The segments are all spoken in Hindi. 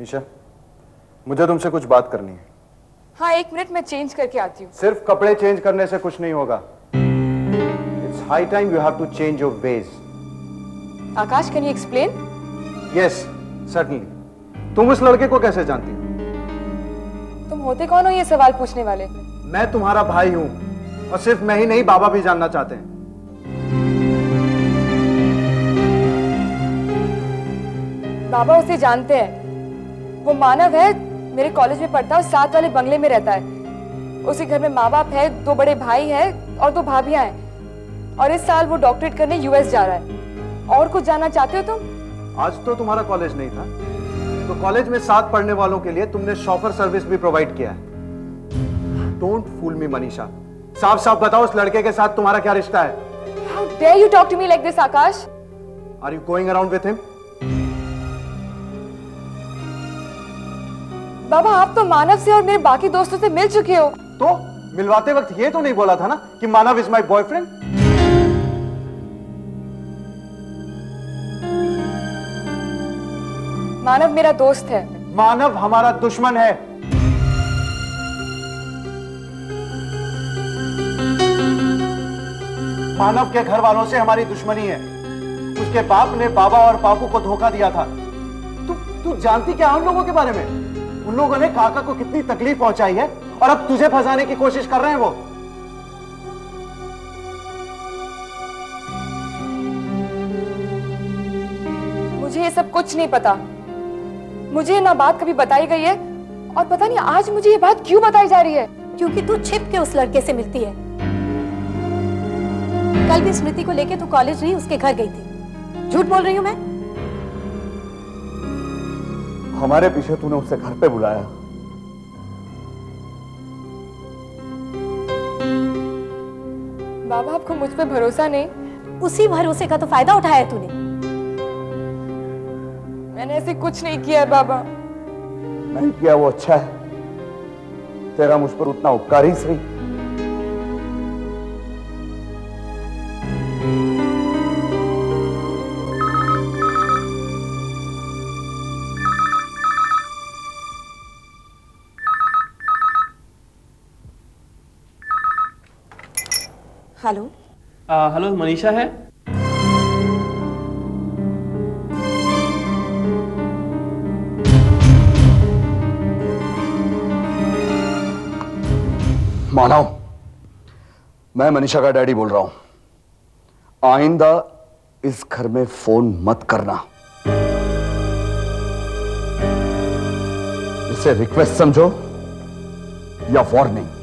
ईशा, मुझे तुमसे कुछ बात करनी है। हाँ, 1 मिनट में चेंज करके आती हूँ। सिर्फ कपड़े चेंज करने से कुछ नहीं होगा। It's high time you have to change your ways. Akash, can you explain? Yes, certainly. तुम उस लड़के को कैसे जानती हो? तुम होते कौन हो ये सवाल पूछने वाले? मैं तुम्हारा भाई हूं, और सिर्फ मैं ही नहीं, बाबा भी जानना चाहते हैं। बाबा उसे जानते हैं। वो मानव है, मेरे कॉलेज में पढ़ता है और साथ वाले बंगले में रहता है। उसी घर में माँ बाप है, 2 बड़े भाई हैं और 2 भाभियां हैं। और इस साल वो डॉक्टरेट करने यूएस जा रहा है। और कुछ जानना चाहते हो तुम? आज तो तुम्हारा कॉलेज नहीं था, तो कॉलेज में साथ पढ़ने वालों के लिए तुमने शॉफर सर्विस भी प्रोवाइड किया है। डोंट फूल मी मनीषा, साफ साफ बताओ उस लड़के के साथ तुम्हारा क्या रिश्ता है? How dare you talk to me like this, Akash? Are you going around with him? बाबा, आप तो मानव से और मेरे बाकी दोस्तों से मिल चुके हो। तो मिलवाते वक्त ये तो नहीं बोला था ना कि मानव इज माई बॉयफ्रेंड? मानव मेरा दोस्त है। मानव हमारा दुश्मन है। मानव के घर वालों से हमारी दुश्मनी है। उसके बाप ने बाबा और बापू को धोखा दिया था। तू जानती क्या उन लोगों के बारे में? उन लोगों ने काका को कितनी तकलीफ पहुंचाई है, और अब तुझे फंसाने की कोशिश कर रहे हैं वो। मुझे ये सब कुछ नहीं पता। मुझे ना बात कभी बताई गई है, और पता नहीं आज मुझे ये बात क्यों बताई जा रही है। क्योंकि तू छिप के उस लड़के से मिलती है। कल भी स्मृति को लेके तू कॉलेज नहीं, उसके घर गई थी। झूठ बोल रही हूं मैं? हमारे पीछे तूने उसे घर पे बुलाया। बाबा, आपको मुझ पे भरोसा नहीं? उसी भरोसे का तो फायदा उठाया तूने। मैंने ऐसे कुछ नहीं किया है बाबा। नहीं किया वो अच्छा है। तेरा मुझ पर उतना उपकार ही सही। हेलो। हेलो, मनीषा है? मानव, मैं मनीषा का डैडी बोल रहा हूं। आइंदा इस घर में फोन मत करना। इसे रिक्वेस्ट समझो या वार्निंग।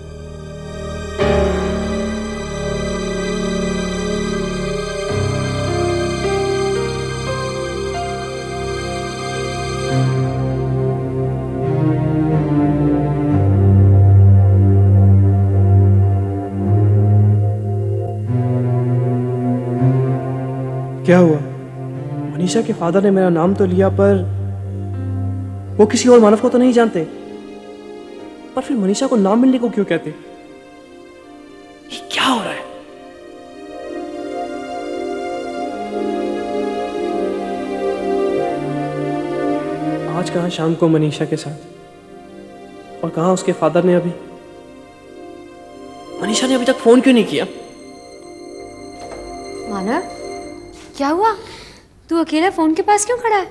क्या हुआ? मनीषा के फादर ने मेरा नाम तो लिया, पर वो किसी और मानव को तो नहीं जानते। पर फिर मनीषा को नाम मिलने को क्यों कहते? ये क्या हो रहा है? आज कहाँ शाम को मनीषा के साथ, और कहाँ उसके फादर ने अभी? मनीषा ने अभी तक फोन क्यों नहीं किया? मानव, क्या हुआ? तू अकेला फोन के पास क्यों खड़ा है?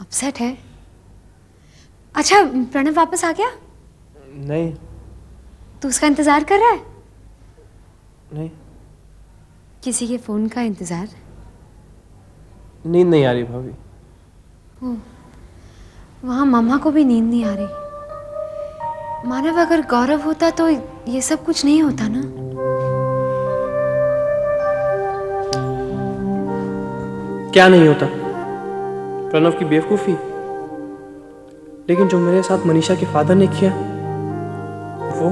अपसेट है? अच्छा, प्रणव वापस आ गया? नहीं। तू उसका इंतजार कर रहा है? नहीं। किसी के फोन का इंतजार? नींद नहीं आ रही भाभी। वहां मम्मा को भी नींद नहीं आ रही। मानव, अगर गौरव होता तो ये सब कुछ नहीं होता ना। क्या नहीं होता? प्रणव की बेवकूफी। लेकिन जो मेरे साथ मनीषा के फादर ने किया, वो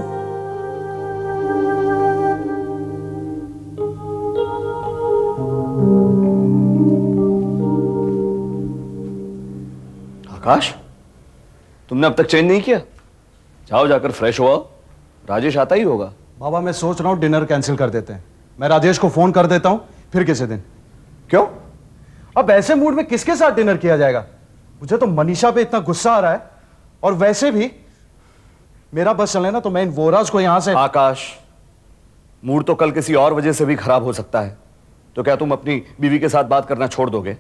आकाश, तुमने अब तक चेंज नहीं किया? जाओ, जाकर फ्रेश हो आओ। राजेश आता ही होगा। बाबा, मैं सोच रहा हूं डिनर कैंसिल कर देते हैं। मैं राजेश को फोन कर देता हूं, फिर किसी दिन। क्यों? अब ऐसे मूड में किसके साथ डिनर किया जाएगा? मुझे तो मनीषा पे इतना गुस्सा आ रहा है, और वैसे भी मेरा बस चले ना तो मैं इन वोराज को यहां से। आकाश, मूड तो कल किसी और वजह से भी खराब हो सकता है, तो क्या तुम अपनी बीवी के साथ बात करना छोड़ दोगे?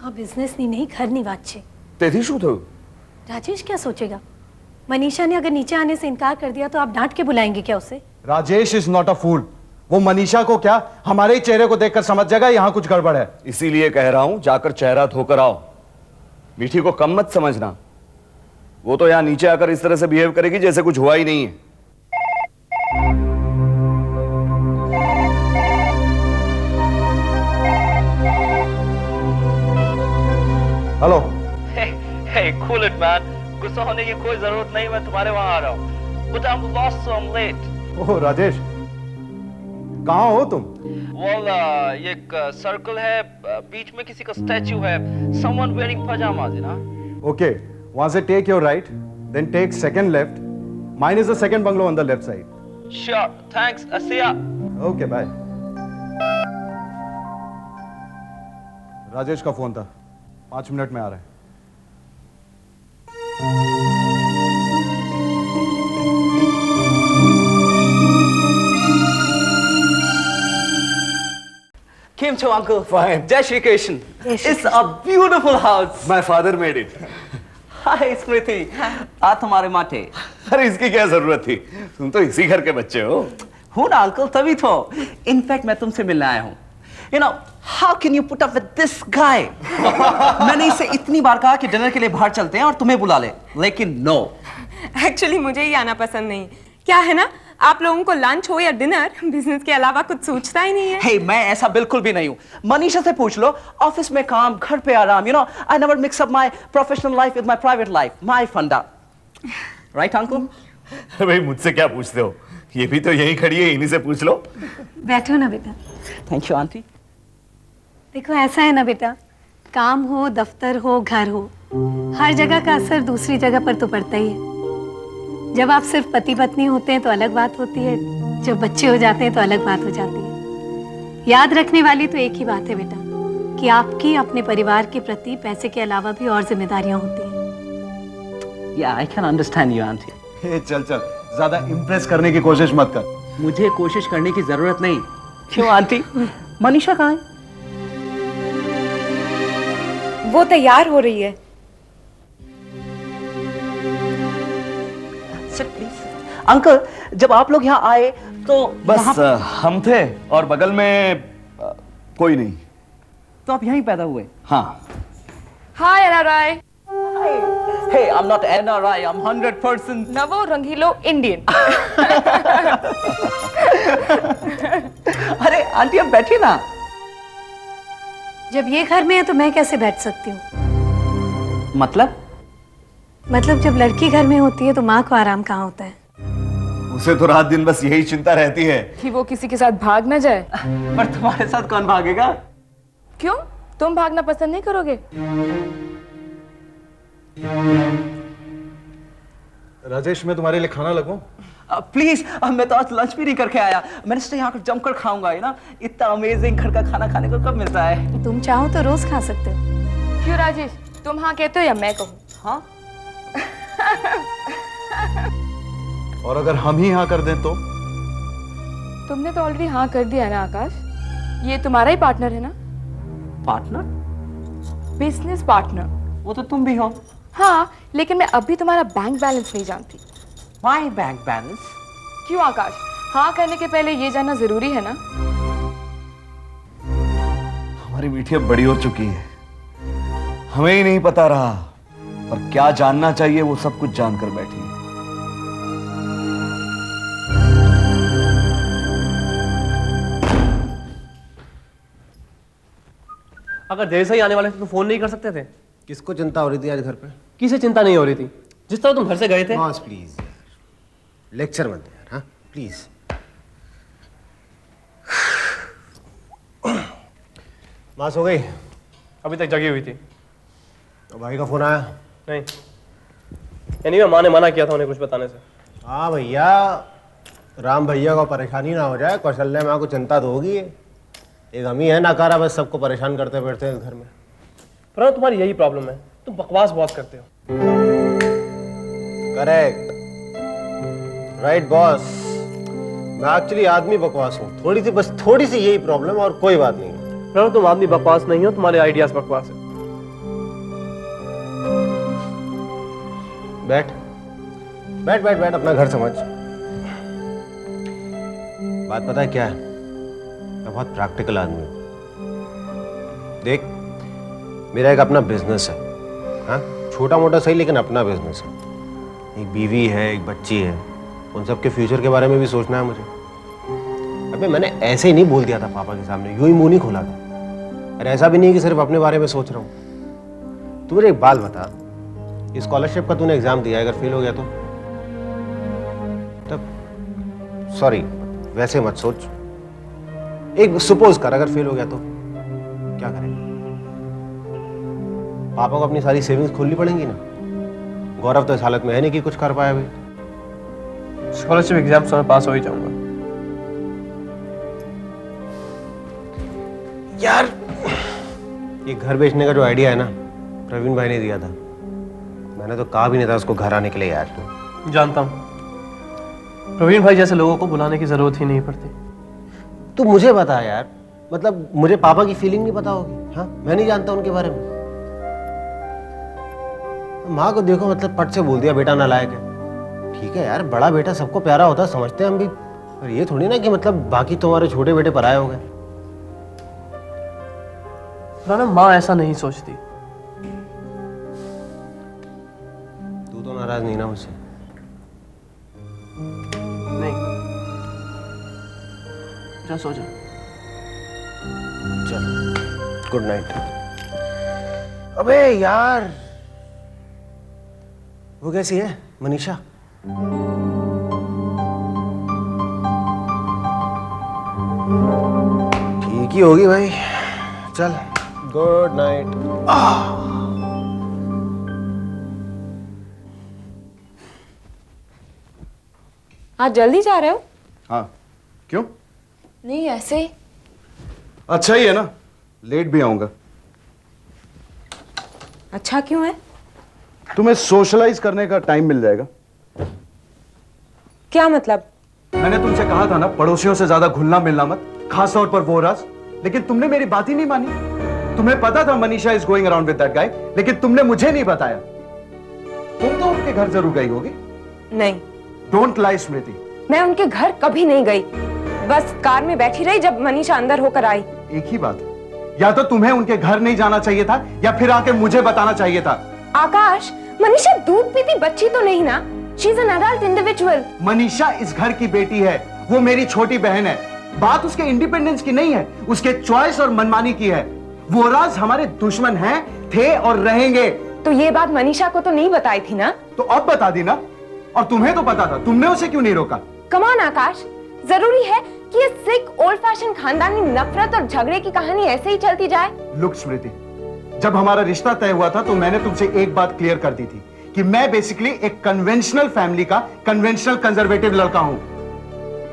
हाँ, बिजनेस नहीं घर नहीं वाचे। तेरी शू थो? राजेश क्या सोचेगा? मनीषा ने अगर नीचे आने से इनकार कर दिया तो आप डांट के बुलाएंगे क्या उसे? राजेश इज नॉट अ फूल। वो मनीषा को क्या हमारे ही चेहरे को देखकर समझ जाएगा यहां कुछ गड़बड़ है। इसीलिए कह रहा हूं, जाकर चेहरा धोकर आओ। मीठी को कम मत समझना, वो तो यहां नीचे आकर इस तरह से बिहेव करेगी जैसे कुछ हुआ ही नहीं है। Hello. Hey, cool it, man. गुस्सा होने की कोई जरूरत नहीं, मैं तुम्हारे वहां आ रहा हूँ। But I'm lost, so I'm late. ओह राजेश, कहाँ हो तुम? Well, ये एक सर्कल है, बीच में किसी का स्टैचू है। Someone wearing pajamas, you know? Okay, वहां से take your right, then take second left. Mine is the second bungalow on the left side. Sure, thanks. I see ya. Okay bye. Rajesh का फोन था, 5 मिनट में आ रहा है। Came to uncle. Fine. Jai Shri Krishna. It's a beautiful house. My father made it. Hi, Smriti. आ तुम्हारे माटे। अरे इसकी क्या जरूरत थी, तुम तो इसी घर के बच्चे हो। हूँ ना अंकल, तभी तो। इनफैक्ट मैं तुमसे मिलने आया हूँ। You know, how can you put up with this guy? मैंने इसे इतनी बार कहा कि डिनर के लिए बाहर चलते हैं और तुम्हें बुला ले, लेकिन नो। एक्चुअली मुझे ही आना पसंद नहीं। क्या है ना, आप लोगों को लंच हो या डिनर, बिजनेस के अलावा कुछ सोचता ही नहीं है। Hey, मैं ऐसा बिल्कुल भी नहीं हूँ। मनीषा से पूछ लो, ऑफिस में काम, घर पे आराम। You know, I never mix up my professional life with my private life. My funda. Right, uncle? भाई मुझसे क्या पूछते हो, ये भी तो यहीं खड़ी है, इन्हीं से पूछ लो। बैठो ना बेटा। Thank you, auntie. देखो ऐसा है ना बेटा, काम हो, दफ्तर हो, घर हो, हर जगह का असर दूसरी जगह पर तो पड़ता ही है। जब आप सिर्फ पति पत्नी होते हैं तो अलग बात होती है, जब बच्चे हो जाते हैं तो अलग बात हो जाती है। याद रखने वाली तो एक ही बात है बेटा, कि आपकी अपने परिवार के प्रति पैसे के अलावा भी और जिम्मेदारियां होती हैं। Yeah, I can understand you, auntie. हे चल चल, ज्यादा इम्प्रेस करने की कोशिश मत कर। मुझे कोशिश करने की जरूरत नहीं। क्यों आंटी? मनीषा कहाँ है? वो तैयार हो रही है। Sit, please. अंकल, जब आप लोग यहाँ आए तो बस हम थे और बगल में कोई नहीं। तो आप यहीं पैदा हुए? हाँ। हाय NRI. Hey, I'm not NRI, I'm 100%. नवो रंगीलो इंडियन। अरे आंटी अब बैठिए ना। जब ये घर में है तो मैं कैसे बैठ सकती हूँ? मतलब जब लड़की घर में होती है तो माँ को आराम कहाँ होता है? उसे तो रात दिन बस यही चिंता रहती है कि वो किसी के साथ भाग ना जाए। पर तुम्हारे साथ कौन भागेगा? क्यों, तुम भागना पसंद नहीं करोगे? राजेश, मैं तुम्हारे लिए खाना लगवाऊं? प्लीज, मैं तो आज लंच भी नहीं करके आया। मैंने सोचा यहाँ जमकर खाऊंगा, ना इतना अमेजिंग घर का खाना खाने को कब मिलता है। तुम चाहो तो रोज खा सकते हो। क्यों राजेश, तुम हाँ कहते हो या मैं कहूँ? हाँ? और अगर हम ही हाँ कर दें तो? तुमने तो ऑलरेडी हाँ कर दिया है ना आकाश। ये तुम्हारा ही पार्टनर है ना? पार्टनर? Business partner. वो तो तुम भी हो। हाँ, लेकिन मैं अभी तुम्हारा बैंक बैलेंस नहीं जानती। My bank balance? क्यों आकाश, हाँ करने के पहले ये जानना जरूरी है ना? हमारी मीठी अब बड़ी हो चुकी है, हमें ही नहीं पता रहा, पर क्या जानना चाहिए वो सब कुछ जानकर बैठी है। अगर देर से ही आने वाले थे तो फोन नहीं कर सकते थे? किसको चिंता हो रही थी आज घर पे? किसे चिंता नहीं हो रही थी? जिस तरह तुम घर से गए थे। बॉस प्लीज, लेक्चर मत दे यार। हाँ प्लीज। मास हो गई? अभी तक जगी हुई थी। तो भाई का फोन आया? नहीं। एनीवे, माँ ने मना किया था उन्हें कुछ बताने से। हाँ भैया, राम भैया को परेशानी ना हो जाए, कौशल्या माँ को चिंता तो होगी। एक हम ही है नाकारा, बस सबको परेशान करते बैठते हैं इस घर में। पर तुम्हारी यही प्रॉब्लम है, तुम तुम बकवास बहुत करते हो। Correct, right boss. मैं एक्चुअली आदमी बकवास हूँ, बस थोड़ी सी यही प्रॉब्लम, और कोई बात नहीं। प्रणव, तुम आदमी बकवास नहीं हो, तुम्हारे आइडियाज बकवास है। बैठ बैठ बैठ बैठ, अपना घर समझ। बात पता है क्या है, मैं बहुत प्रैक्टिकल आदमी हूँ। देख, मेरा एक अपना बिजनेस है, हाँ, छोटा मोटा सही लेकिन अपना बिजनेस है। एक बीवी है, एक बच्ची है, उन सब के फ्यूचर के बारे में भी सोचना है मुझे। अबे मैंने ऐसे ही नहीं बोल दिया था पापा के सामने, यूं ही मुंह नहीं खोला था। अरे ऐसा भी नहीं कि सिर्फ अपने बारे में सोच रहा हूँ। तू मुझे एक बात बता, स्कॉलरशिप का तूने एग्जाम दिया है, अगर फेल हो गया तो तब, सॉरी वैसे मत सोच, एक सपोज कर अगर फेल हो गया तो क्या करेंगे? पापा को अपनी सारी सेविंग्स खोलनी पड़ेंगी ना। गौरव तो इस हालत में है नहीं कि कुछ कर पाया भाई। स्कॉलरशिप एग्जाम में पास हो ही जाऊंगा। यार ये घर बेचने का जो आइडिया है ना, प्रवीण भाई ने दिया था, मैंने तो कहा भी नहीं था उसको घर आने के लिए। यार तू जानता हूँ, प्रवीण भाई जैसे लोगों को बुलाने की जरूरत ही नहीं पड़ती। तू मुझे बता यार, मतलब मुझे पापा की फीलिंग नहीं पता होगी? हाँ, मैं नहीं जानता उनके बारे में। माँ को देखो, मतलब पट से बोल दिया बेटा नालायक है। ठीक है यार, बड़ा बेटा सबको प्यारा होता है, समझते हैं हम भी, पर ये थोड़ी ना कि मतलब बाकी तुम्हारे छोटे बेटे पराये हो गए। प्रणव, माँ ऐसा नहीं सोचती। तू तो नाराज नहीं ना मुझसे? नहीं, जा सो जा। चल, गुड नाइट। अबे यार, वो कैसी है मनीषा? ठीक ही होगी भाई। चल, गुड नाइट। आज जल्दी जा रहे हो? हाँ, क्यों? नहीं, ऐसे ही। अच्छा ही है ना, लेट भी आऊंगा। अच्छा क्यों है? तुम्हें सोशलाइज करने का टाइम मिल जाएगा। क्या मतलब? मैंने तुमसे कहा था ना, पड़ोसियों से ज्यादा घुलना मिलना मत, खासतौर पर वो राज, लेकिन तुमने मेरी बात ही नहीं मानी। तुम्हें पता था Manisha is going around with that guy, लेकिन तुमने मुझे नहीं बताया। तुम तो उनके घर जरूर गई होगी। नहीं, डोंट लाई स्मृति। मैं उनके घर कभी नहीं गई, बस कार में बैठी रही जब मनीषा अंदर होकर आई। एक ही बात, या तो तुम्हें उनके घर नहीं जाना चाहिए था, या फिर आके मुझे बताना चाहिए था। आकाश, मनीषा दूध पीती बच्ची तो नहीं ना? She is an adult individual. Manisha इस घर की बेटी है, वो मेरी छोटी बहन है। बात उसके इंडिपेंडेंस की नहीं है, उसके चॉइस और मनमानी की है। वो राज हमारे दुश्मन हैं, थे और रहेंगे। तो ये बात मनीषा को तो नहीं बताई थी ना? तो अब बता दी ना, और तुम्हें तो पता था, तुमने उसे क्यों नहीं रोका? कम ऑन आकाश, जरूरी है कि ये सिक ओल्ड फैशन खानदानी नफरत और झगड़े की कहानी ऐसे ही चलती जाए? लुक स्मृति, जब हमारा रिश्ता तय हुआ था तो मैंने तुमसे एक बात क्लियर कर दी थी कि मैं बेसिकली एक कन्वेंशनल फैमिली का कन्वेंशनल कंजर्वेटिव लड़का हूं।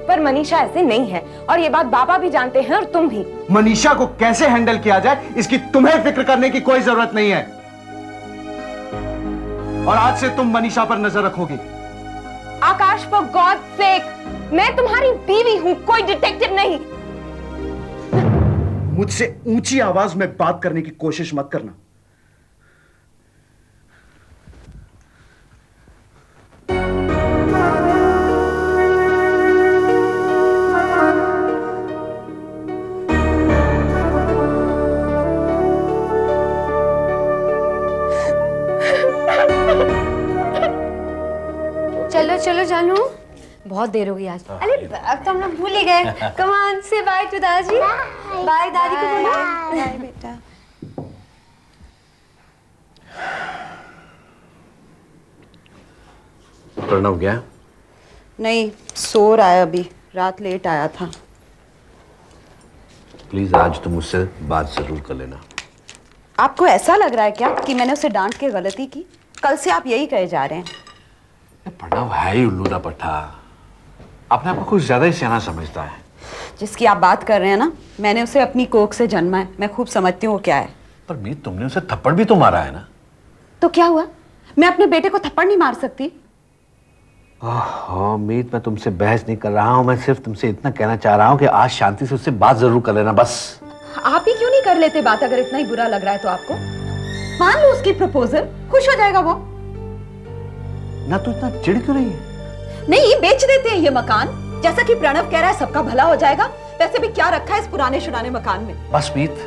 पर मनीषा ऐसे नहीं है, और ये बात बाबा भी जानते हैं और तुम भी। मनीषा को कैसे हैंडल किया जाए इसकी तुम्हें फिक्र करने की कोई जरूरत नहीं है। और आज से तुम मनीषा पर नजर रखोगी। आकाश, फॉर गॉड सेक, मैं तुम्हारी बीवी हूं, कोई डिटेक्टिव नहीं। मुझसे ऊंची आवाज में बात करने की कोशिश मत करना। चलो चलो जानू, बहुत देर हो गई आज। अरे अब तो हम लोग भूल ही गए। कम ऑन, से बाय टू दादी। बाय दादी को बोलो। बाय बेटा। प्रणव गया? नहीं, सो रहा है अभी, रात लेट आया था। प्लीज आज तुम उससे बात जरूर कर लेना। आपको ऐसा लग रहा है क्या कि मैंने उसे डांट के गलती की? कल से आप यही कहे जा रहे हैं। प्रणव है ही उल्लू दा पट्टा, अपने आप को कुछ ज्यादा ही सियाना समझता है। जिसकी आप बात कर रहे हैं ना, मैंने उसे अपनी कोख से जन्मा है, मैं खूब समझती हूँ वो क्या है। पर मीत, तुमने उसे थप्पड़ भी तो मारा है ना? तो क्या हुआ? मैं अपने बेटे को थप्पड़ नहीं मार सकती? ओह मीत, मैं तुमसे बहस नहीं कर रहा हूँ, मैं सिर्फ तुमसे इतना कहना चाह रहा हूँ कि आज शांति से उससे बात जरूर कर लेना बस। आप ही क्यों नहीं कर लेते बात? अगर इतना ही बुरा लग रहा है तो आपको मान लो उसकी प्रपोजल, खुश हो जाएगा वो। ना तू इतना चिढ़ क्यों रही है? नहीं, बेच देते हैं ये मकान, जैसा कि प्रणव कह रहा है, सबका भला हो जाएगा। वैसे भी क्या रखा है इस पुराने शुराने मकान में? बस मीत,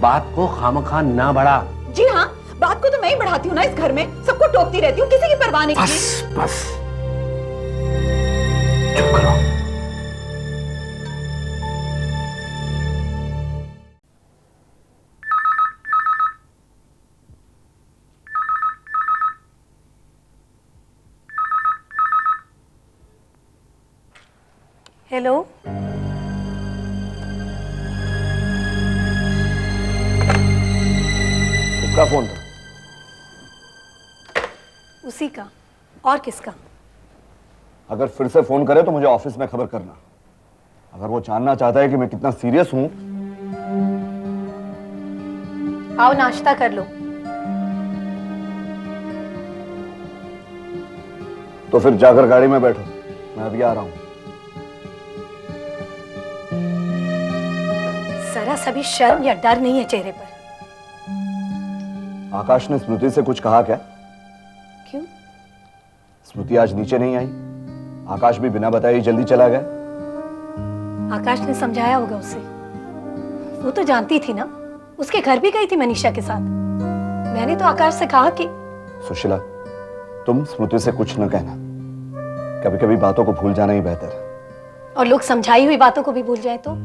बात को खामखा ना बढ़ा। जी हाँ, बात को तो मैं ही बढ़ाती हूँ ना इस घर में, सबको टोकती रहती हूँ, किसी की परवाह नहीं। बस बस चुप करो। हेलो, किसका फोन था? उसी का। और किसका? अगर फिर से फोन करे तो मुझे ऑफिस में खबर करना। अगर वो जानना चाहता है कि मैं कितना सीरियस हूं। आओ नाश्ता कर लो। तो फिर जाकर गाड़ी में बैठो, मैं अभी आ रहा हूं। जरा सभी शर्म या डर नहीं है चेहरे पर। आकाश ने स्मृति से कुछ कहा क्या? क्यों? स्मृति आज नीचे नहीं आई, आकाश भी बिना बताए ही जल्दी चला गया। आकाश ने समझाया होगा उसे। वो तो जानती थी ना, उसके घर भी गई थी मनीषा के साथ। मैंने तो आकाश से कहा कि सुशीला, तुम स्मृति से कुछ न कहना। कभी कभी बातों को भूल जाना ही बेहतर है। और लोग समझाई हुई बातों को भी भूल जाए तो?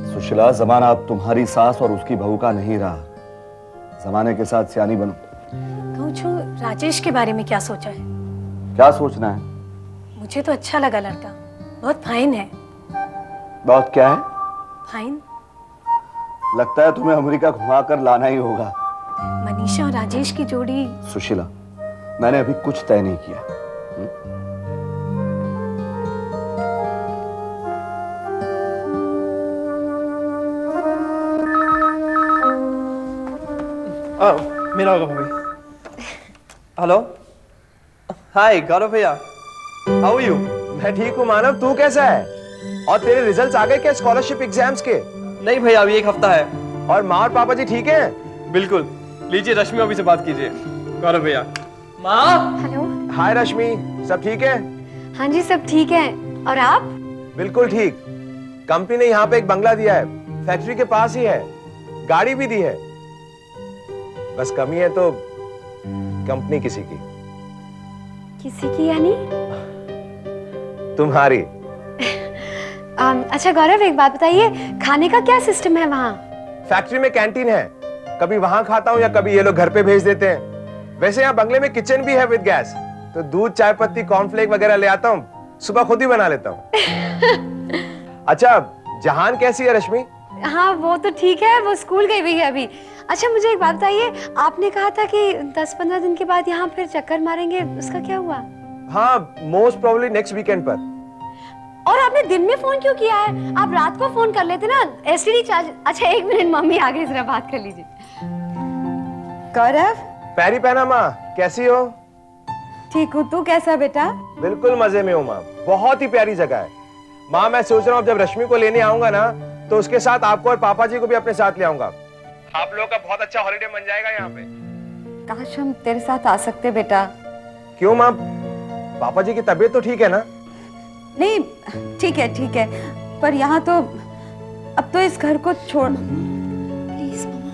सुशीला, जमाना अब तुम्हारी सास और उसकी बहू का नहीं रहा। जमाने के साथ सियानी बनो। पूछो राजेश के बारे में क्या सोचा है? क्या सोचना है? मुझे तो अच्छा लगा लड़का, बहुत फाइन है। बहुत क्या है? फाइन। लगता है तुम्हें अमेरिका घुमा कर लाना ही होगा। मनीषा और राजेश की जोड़ी। सुशीला, मैंने अभी कुछ तय नहीं किया। मेरा होगा भाभी। हेलो, हाय गौरव भैया, हाउ आर यू? मैं ठीक हूँ मानव, तू कैसा है? और तेरे रिजल्ट्स आ गए क्या स्कॉलरशिप एग्जाम्स के? नहीं भैया, अभी एक हफ्ता है। और माँ और पापा जी ठीक हैं? बिल्कुल। लीजिए रश्मि अभी से बात कीजिए। गौरव भैया। माँ। हेलो। हाय रश्मि, सब ठीक है? हाँ जी सब ठीक है, और आप? बिल्कुल ठीक। कंपनी ने यहाँ पे एक बंगला दिया है, फैक्ट्री के पास ही है, गाड़ी भी दी है। बस कमी है तो कंपनी किसी की। किसी की यानी? तुम्हारी। अच्छा गौरव, एक बात बताइए, खाने का क्या सिस्टम है वहाँ? फैक्ट्री में कैंटीन है, कभी वहां खाता हूँ या कभी ये लोग घर पे भेज देते हैं। वैसे यहाँ बंगले में किचन भी है विद गैस, तो दूध, चाय पत्ती, कॉर्नफ्लेक वगैरह ले आता हूँ, सुबह खुद ही बना लेता हूँ। अच्छा, जहान कैसी है रश्मि? हाँ वो तो ठीक है, वो स्कूल गई हुई है अभी। अच्छा मुझे एक बात बताइए, आपने कहा था कि 10-15 दिन के बाद यहाँ फिर चक्कर मारेंगे, उसका क्या हुआ? हाँ, मोस्ट प्रोबेबली नेक्स्ट वीकेंड पर। और आपने दिन में फोन क्यों किया है? आप रात को फोन कर लेते ना, एसटीडी चार्ज। अच्छा एक मिनट, मम्मी आ गई, जरा बात कर लीजिए। गौरव, पैरी पहना माँ, कैसी हो? ठीक हूँ, तू कैसा बेटा? बिल्कुल मजे में हूँ माँ, बहुत ही प्यारी जगह है। माँ मैं सोच रहा हूँ जब रश्मि को लेने आऊंगा ना, तो उसके साथ आपको और पापा जी को भी अपने साथ ले आऊंगा। आप लोगों का बहुत अच्छा हॉलिडे बन जाएगा यहाँ पे। काश हम तेरे साथ आ सकते बेटा। क्यों माँ, पापा जी की तबीयत तो ठीक है ना? नहीं, ठीक है, पर यहाँ तो अब तो इस घर को छोड़। Please mamma.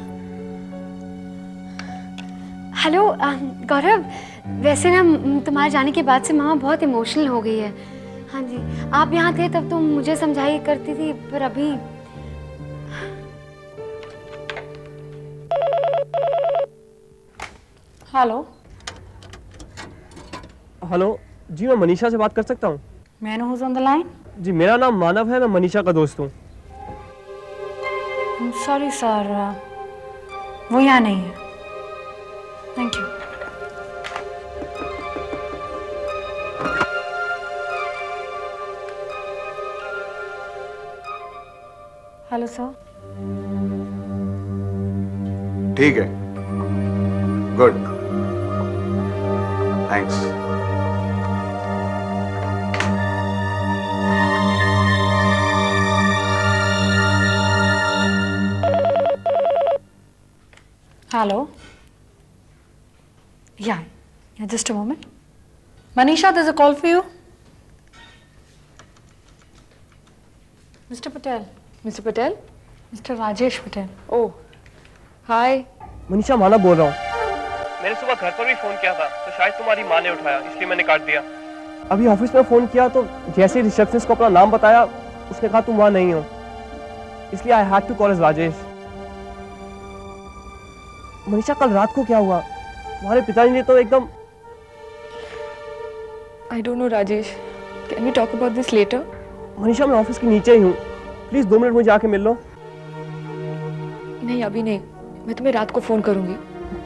हेलो गौरव, वैसे ना तुम्हारे जाने के बाद से मामा बहुत इमोशनल हो गई है। हाँ जी, आप यहाँ थे तब तो मुझे समझाई करती थी, पर अभी। हेलो। हेलो जी, मैं मनीषा से बात कर सकता हूँ? मैं हूँ ऑन द लाइन। जी, मेरा नाम मानव है, मैं मनीषा का दोस्त हूँ। सॉरी सर, वो यहाँ नहीं है। Thank you. Hello sir. ठीक है, good. Thanks. Hello. Yeah, just a moment. Manisha, there's a call for you. Mr. Patel. Mister Patel? Mr. Rajesh Patel. ओह, हाय। मनीषा मानव बोल रहा हूँ। मैंने सुबह घर पर भी फोन किया था तो शायद तुम्हारी माँ ने उठाया, इसलिए मैंने काट दिया। अभी ऑफिस में फोन किया तो जैसे रिसेप्शनिस्ट को अपना नाम बताया उसने कहा तुम वहाँ नहीं हो, इसलिए I had to call Rajesh. Manisha कल रात को क्या हुआ? तुम्हारे पिताजी ने तो एकदम। I don't know Rajesh, can we talk about this letter? Manisha मैं ऑफिस के नीचे ही हूँ, प्लीज 2 मिनट मुझे आके मिल लो। नहीं अभी नहीं, मैं तुम्हें रात को फोन करूंगी।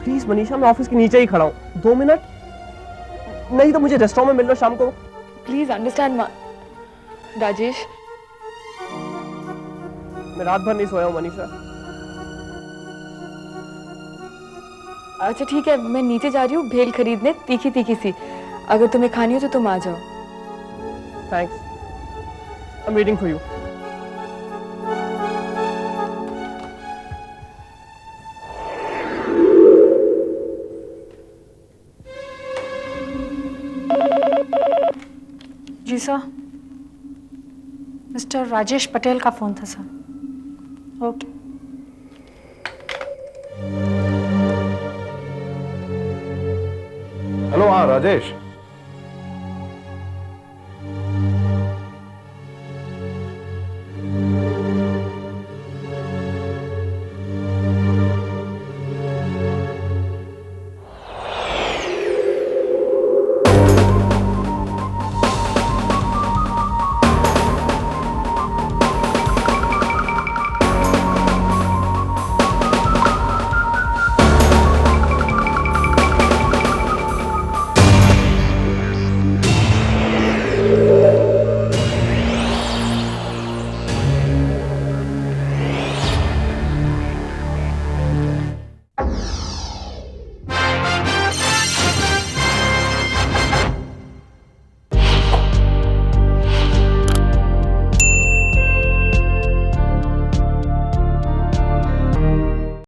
प्लीज मनीषा मैं ऑफिस के नीचे ही खड़ा हूँ, 2 मिनट नहीं तो मुझे रेस्टोरेंट में मिल लो शाम को। Please understand Rajesh. मैं रात भर नहीं सोया हूँ मनीषा। अच्छा ठीक है, मैं नीचे जा रही हूँ भेल खरीदने, तीखी तीखी सी। अगर तुम्हें खानी हो तो तुम आ जाओ। Thanks, I am waiting for you. जी सर, मिस्टर राजेश पटेल का फ़ोन था सर। ओके। हेलो, हाँ राजेश।